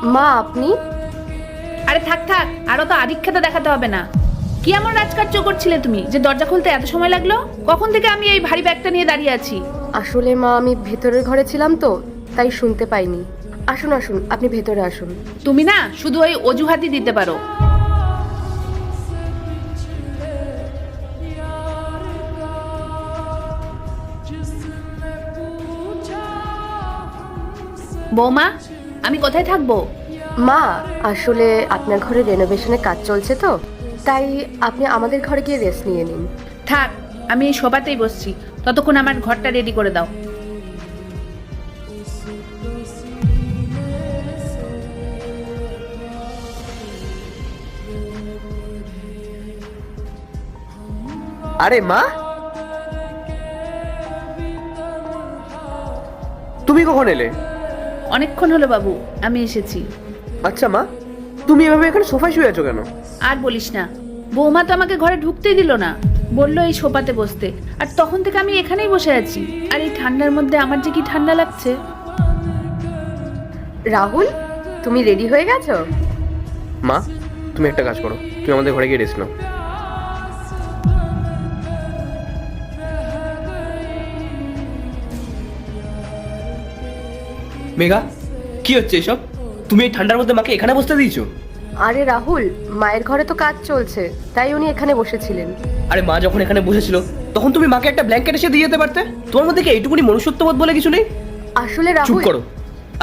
মা আপনি? আরে থাক থাক, আরো তো আধিক্যতা দেখাতে হবে না। কি এমন রাজকার্য করছিলে তুমি যে দরজা খুলতে এত সময় লাগলো? কখন থেকে আমি এই ভারী ব্যাগটা নিয়ে দাঁড়িয়ে আছি। আসলে মা আমি ভেতরের ঘরে ছিলাম তো, তাই শুনতে পাইনি। আসুন আসুন, আপনি ভেতরে আসুন। তুমি না শুধু ওই অজুহাতই দিতে পারো। বৌমা, আমি কোথায় থাকবো? মা আসলে আপনার ঘরে রেনোভেশনের কাজ চলছে তো, তাই আপনি আমাদের ঘরে গিয়ে রেস্ট নিয়ে নিন। থাক, আমি এই সোফাতেই বসছি, ততক্ষণ আমার ঘরটা রেডি করে দাও। আরে মা, তুমি কখন এলে? অনেকক্ষণ হলো বাবু, আমি এসেছি। আচ্ছা মা, তুমি এভাবে এখানে সোফায় শুয়ে আছো কেন? আর বলিস না, বৌমা তো আমাকে ঘরে ঢুকতেই দিল না, বললো এই সোফাতে বসতে। আর তখন থেকে আমি এখানেই বসে আছি। আর এই ঠান্ডার মধ্যে আমার যে কি ঠান্ডা লাগছে। রাহুল, তুমি রেডি হয়ে গেছো? মা, তুমি একটা কাজ করো, তুমি আমাদের ঘরে গিয়ে রেস্ট নাও। মেঘা, কি হচ্ছে এসব? তুমি এই ঠান্ডার মধ্যে মাকে এখানে বসতে দিয়েছো? আরে রাহুল, মায়ের ঘরে তো কাজ চলছে, তাই উনি এখানে বসেছিলেন। আরে মা যখন এখানে বসেছিল তখন তুমি মাকে একটা ব্ল্যাঙ্কেট এসে দিয়ে যেতে পারতে। তোমার মধ্যে কি এইটুকুনি মনুষ্যত্ববোধ বলে কিছু নেই? আসলে চুপ রাহুল, করো।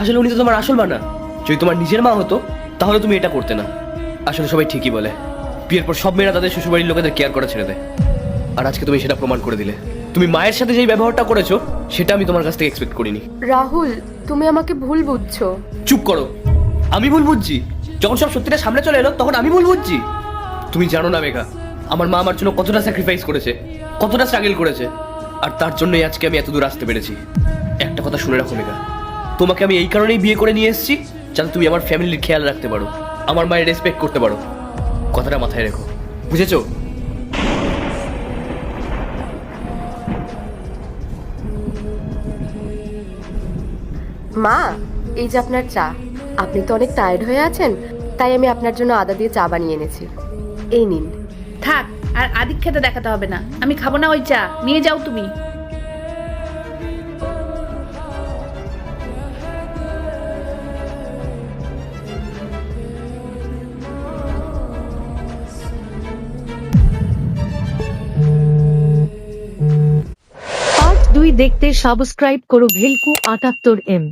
আসলে উনি তো তোমার আসল মা না। যদি তোমার নিজের মা হতো তাহলে তুমি এটা করতে না। আসলে সবাই ঠিকই বলে, বিয়ের পর সব মেয়েরা তাদের শ্বশুরবাড়ির লোকেদের কেয়ার করা ছেড়ে দেয়। আর আজকে তুমি সেটা প্রমাণ করে দিলে। তুমি মায়ের সাথে যেই ব্যবহারটা করেছো সেটা আমি তোমার কাছ থেকে এক্সপেক্ট করিনি। রাহুল তুমি আমাকে ভুল বুঝছো। চুপ করো। আমি ভুল বুঝছি? যখন সব সত্যিটা সামনে চলে এলো তখন আমি ভুল বুঝছি? তুমি জানো না মেঘা, আমার মা আমার জন্য কতটা স্যাক্রিফাইস করেছে, কতটা স্ট্রাগল করেছে। আর তার জন্যই আজকে আমি এত দূর আসতে পেরেছি। একটা কথা শুনে রাখো মেঘা, তোমাকে আমি এই কারণেই বিয়ে করে নিয়ে এসেছি যাতে তুমি আমার ফ্যামিলির খেয়াল রাখতে পারো, আমার মায়ের রেসপেক্ট করতে পারো। কথাটা মাথায় রেখো, বুঝেছো? মা, এই যে আপনার চা। আপনি তো অনেক টায়ার্ড হয়ে আছেন, তাই আমি আপনার জন্য আদা দিয়ে চা বানিয়ে এনেছি। এই নিন। থাক, আর আধিক্যতা দেখাতে হবে না। আমি খাবো না ওই চা, নিয়ে যাও তুমি। পার্ট 2 দেখতে সাবস্ক্রাইব করো ভেলকু 78M।